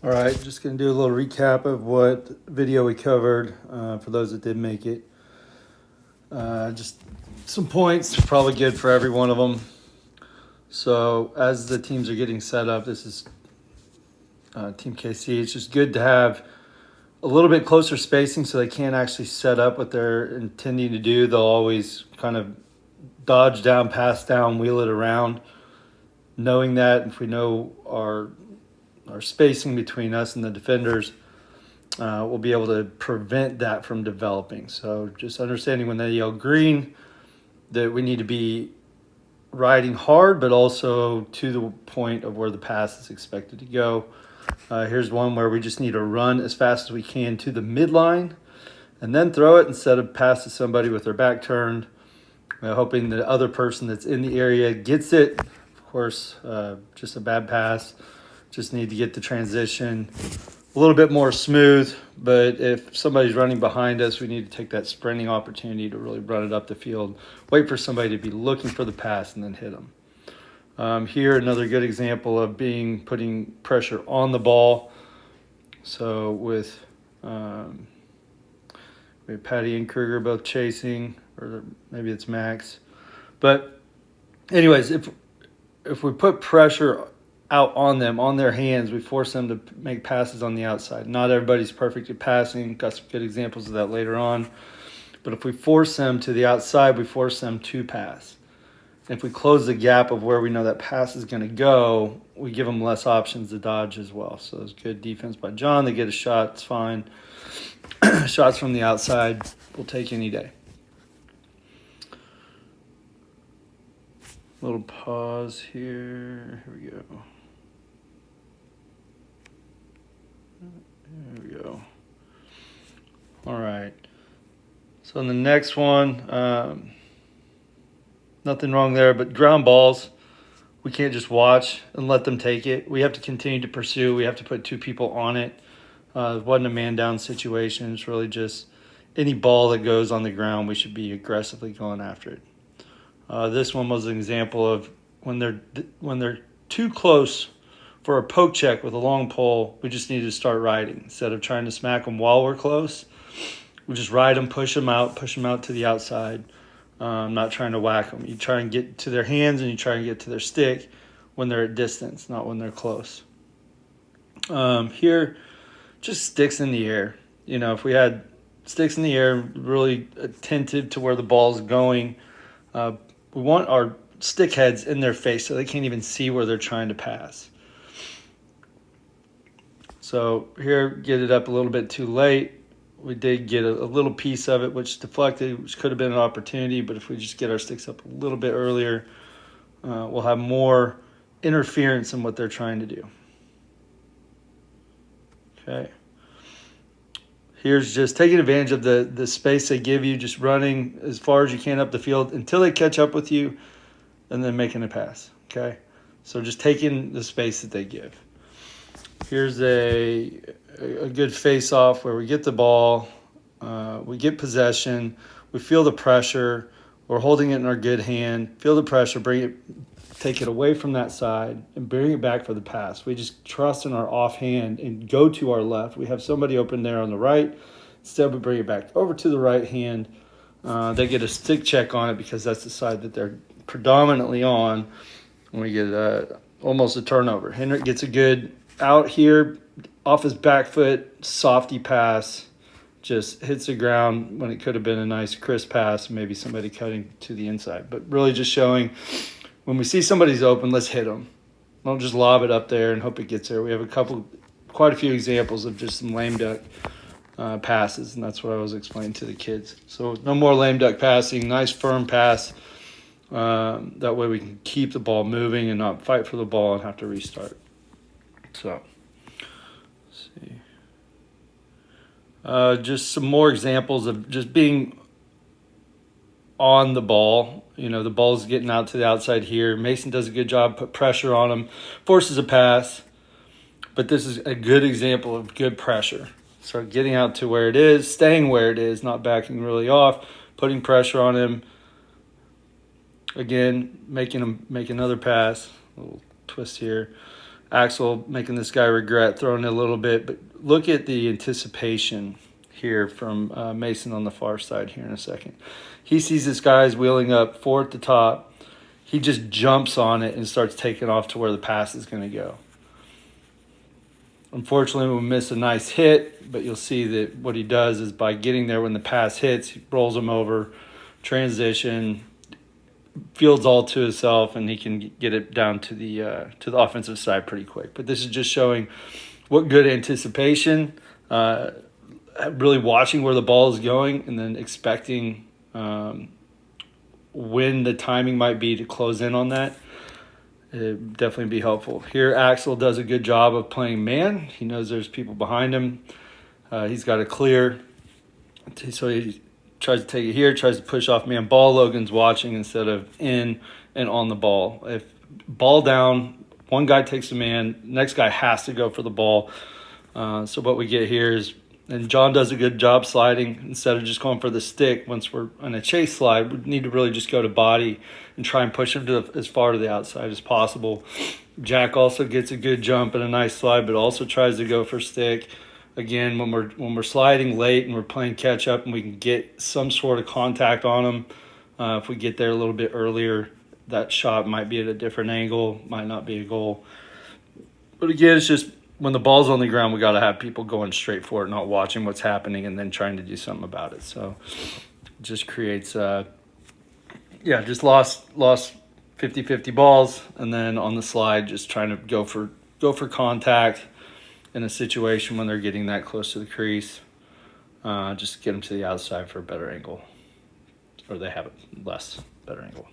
All right, just going to do a little recap of what video we covered for those that did make it. Just some points, probably good for every one of them. So, as the teams are getting set up, this is Team KC. It's just good to have a little bit closer spacing so they can't actually set up what they're intending to do. They'll always kind of dodge down, pass down, wheel it around. Knowing that, if we know our spacing between us and the defenders, we'll be able to prevent that from developing. So just understanding when they yell green that we need to be riding hard, but also to the point of where the pass is expected to go. Here's one where we just need to run as fast as we can to the midline and then throw it instead of pass to somebody with their back turned, hoping the other person that's in the area gets it. Of course, just a bad pass. Just need to get the transition a little bit more smooth. But if somebody's running behind us, we need to take that sprinting opportunity to really run it up the field. Wait for somebody to be looking for the pass and then hit them. Here, another good example of putting pressure on the ball. So with Patty and Kruger both chasing, or maybe it's Max. But anyways, if we put pressure out on them, on their hands, we force them to make passes on the outside. Not everybody's perfect at passing. Got some good examples of that later on. But if we force them to the outside, we force them to pass. And if we close the gap of where we know that pass is going to go, we give them less options to dodge as well. So it's good defense by John. They get a shot. It's fine. Shots from the outside, we'll take any day. Little pause here. Here we go. There we go. All right. So in the next one, nothing wrong there, but ground balls, we can't just watch and let them take it. We have to continue to pursue. We have to put two people on it. It wasn't a man down situation. It's really just any ball that goes on the ground, we should be aggressively going after it. This one was an example of when they're too close for a poke check with a long pole, we just need to start riding. Instead of trying to smack them while we're close, we just ride them, push them out to the outside. Not trying to whack them. You try and get to their hands and you try and get to their stick when they're at distance, not when they're close. Here, just sticks in the air. If we had sticks in the air, really attentive to where the ball's going, we want our stick heads in their face so they can't even see where they're trying to pass. So here, get it up a little bit too late. We did get a little piece of it, which deflected, which could have been an opportunity. But if we just get our sticks up a little bit earlier, we'll have more interference in what they're trying to do. Okay. Here's just taking advantage of the space they give you, just running as far as you can up the field until they catch up with you, and then making a pass. Okay. So just taking the space that they give. Here's a good face-off where we get the ball, we get possession, we feel the pressure, we're holding it in our good hand, feel the pressure, take it away from that side and bring it back for the pass. We just trust in our offhand and go to our left. We have somebody open there on the right. Instead, we bring it back over to the right hand. They get a stick check on it because that's the side that they're predominantly on. And we get almost a turnover. Hendrick gets a good out here off his back foot, softy pass, just hits the ground when it could have been a nice crisp pass, maybe somebody cutting to the inside. But really just showing when we see somebody's open, let's hit them. Don't just lob it up there and hope it gets there. We have quite a few examples of just some lame duck passes, and that's what I was explaining to the kids. So no more lame duck passing, nice firm pass. That way we can keep the ball moving and not fight for the ball and have to restart. So, let's see. Just some more examples of just being on the ball. The ball's getting out to the outside here. Mason does a good job, put pressure on him, forces a pass. But this is a good example of good pressure. Start getting out to where it is, staying where it is, not backing really off, putting pressure on him. Again, making him make another pass. A little twist here. Axel making this guy regret throwing it a little bit, but look at the anticipation here from Mason on the far side here in a second. He sees this guy's wheeling up 4 at the top. He just jumps on it and starts taking off to where the pass is going to go. Unfortunately, we miss a nice hit, but you'll see that what he does is by getting there when the pass hits, he rolls him over, transition, fields all to himself, and he can get it down to the offensive side pretty quick. But this is just showing what good anticipation, really watching where the ball is going, and then expecting when the timing might be to close in on that. It'd definitely be helpful. Here, Axel does a good job of playing man. He knows there's people behind him. He's got a clear, so he tries to take it here, tries to push off man ball. Logan's watching instead of in and on the ball. If ball down, one guy takes a man, next guy has to go for the ball. So what we get here is, and John does a good job sliding instead of just going for the stick. Once we're on a chase slide, we need to really just go to body and try and push him to as far to the outside as possible. Jack also gets a good jump and a nice slide, but also tries to go for stick. Again, when we're sliding late and we're playing catch up and we can get some sort of contact on him, if we get there a little bit earlier, that shot might be at a different angle, might not be a goal. But again, it's just when the ball's on the ground, we got to have people going straight for it, not watching what's happening and then trying to do something about it. So it just creates, just lost 50-50 balls, and then on the slide, just trying to go for contact in a situation when they're getting that close to the crease. Just get them to the outside for a better angle, or they have a less better angle.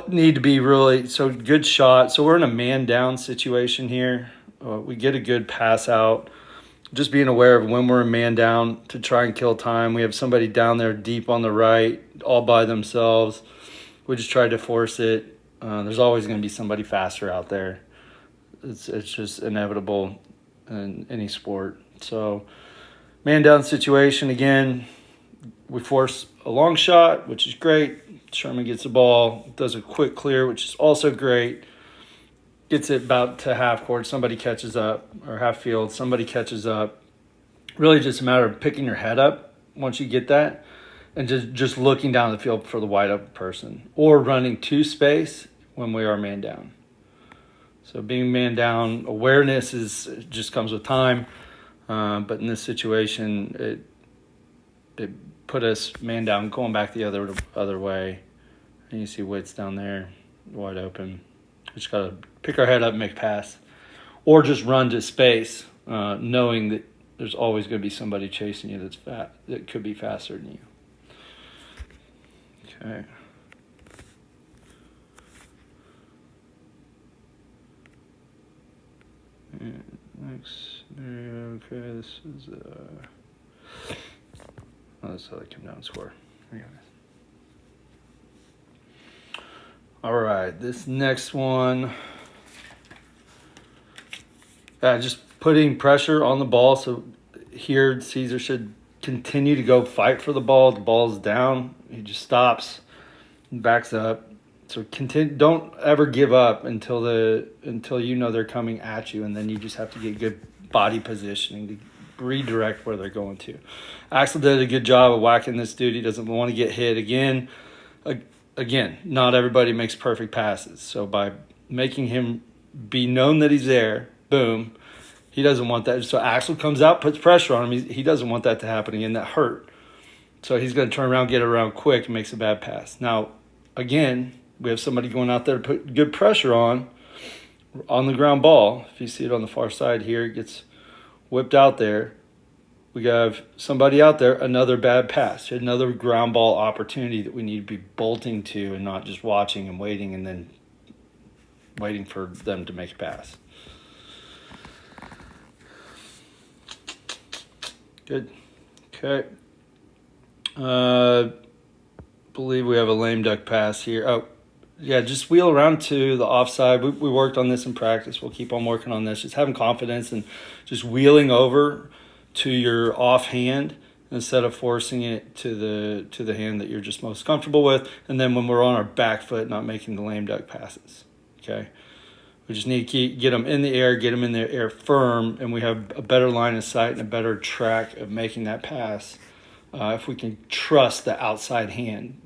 Need to be really, so good shot. So we're in a man down situation here. We get a good pass out. Just being aware of when we're in man down to try and kill time. We have somebody down there deep on the right, all by themselves. We just try to force it. There's always going to be somebody faster out there. It's just inevitable in any sport. So man down situation again. We force a long shot, which is great. Sherman gets the ball, does a quick clear, which is also great. Gets it about to half court. Somebody catches up, or half field. Somebody catches up. Really just a matter of picking your head up once you get that and just looking down the field for the wide open person, or running to space when we are man down. So being man down, awareness just comes with time. But in this situation, it put us man down, going back the other way. And you see Witt's down there, wide open. We just got to pick our head up and make a pass. Or just run to space, knowing that there's always going to be somebody chasing you that could be faster than you. Okay. And next scenario, okay, this is that's how they come down and score. Anyways. All right, this next one, just putting pressure on the ball. So here, Caesar should continue to go fight for the ball. The ball's down. He just stops and backs up. So don't ever give up until you know they're coming at you, and then you just have to get good body positioning to redirect where they're going to. Axel did a good job of whacking this dude. He doesn't want to get hit again. Again, not everybody makes perfect passes. So by making him be known that he's there, boom, he doesn't want that. So Axel comes out, puts pressure on him. He doesn't want that to happen again. That hurt. So he's going to turn around, get it around quick, and makes a bad pass. Now, again, we have somebody going out there to put good pressure on the ground ball. If you see it on the far side here, it gets whipped out there. We have somebody out there, another bad pass, another ground ball opportunity that we need to be bolting to and not just watching and waiting and then waiting for them to make a pass. Good. Okay. Believe we have a lame duck pass here. Oh, yeah, just wheel around to the offside. We worked on this in practice. We'll keep on working on this. Just having confidence and just wheeling over to your offhand instead of forcing it to the hand that you're just most comfortable with. And then when we're on our back foot, not making the lame duck passes. Okay. We just need to get them in the air, get them in the air firm, and we have a better line of sight and a better track of making that pass. If we can trust the outside hand,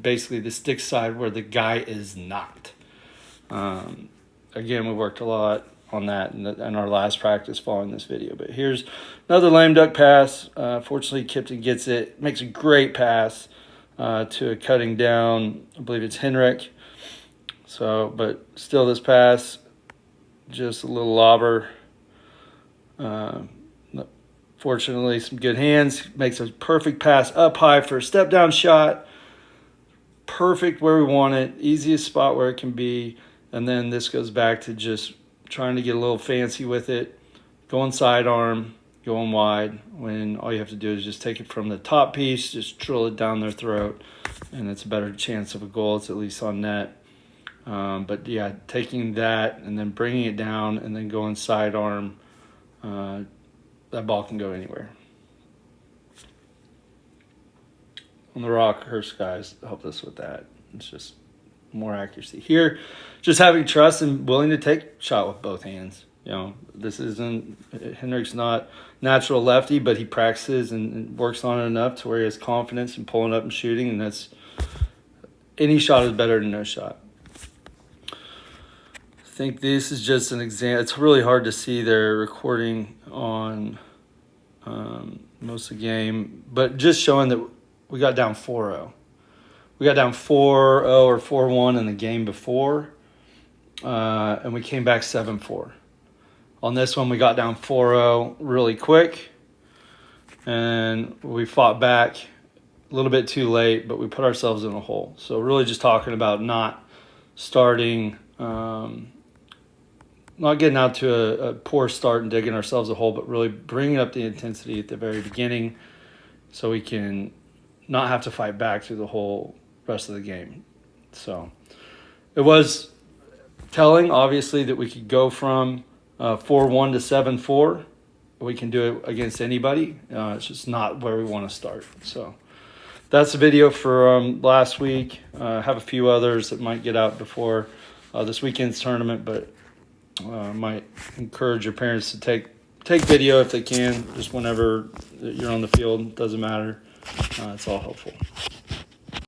basically the stick side where the guy is not. Again, we worked a lot on that in our last practice following this video. But here's another lame duck pass. Fortunately, Kipton gets it, makes a great pass to a cutting down, I believe it's Henrik. So, but still this pass, just a little lobber. Fortunately, some good hands. Makes a perfect pass up high for a step down shot. Perfect where we want it. Easiest spot where it can be. And then this goes back to just trying to get a little fancy with it. Going sidearm, going wide. When all you have to do is just take it from the top piece, just drill it down their throat. And it's a better chance of a goal. It's at least on net. But yeah, taking that and then bringing it down and then going sidearm, that ball can go anywhere. On the rock, Hurst guys helped us with that. It's just more accuracy. Here, just having trust and willing to take shot with both hands. You know, Henrik's not natural lefty, but he practices and works on it enough to where he has confidence in pulling up and shooting, and that's any shot is better than no shot. I think this is just an example. It's really hard to see their recording on most of the game, but just showing that we got down 4-0. We got down 4-0 or 4-1 in the game before, and we came back 7-4. On this one, we got down 4-0 really quick, and we fought back a little bit too late, but we put ourselves in a hole. So really just talking about not starting, not getting out to a poor start and digging ourselves a hole, but really bringing up the intensity at the very beginning so we can not have to fight back through the whole rest of the game. So it was telling, obviously, that we could go from 4-1 to 7-4. We can do it against anybody. It's just not where we want to start. So that's the video for last week. I have a few others that might get out before this weekend's tournament, but might encourage your parents to take video if they can, just whenever you're on the field. Doesn't matter. It's all helpful.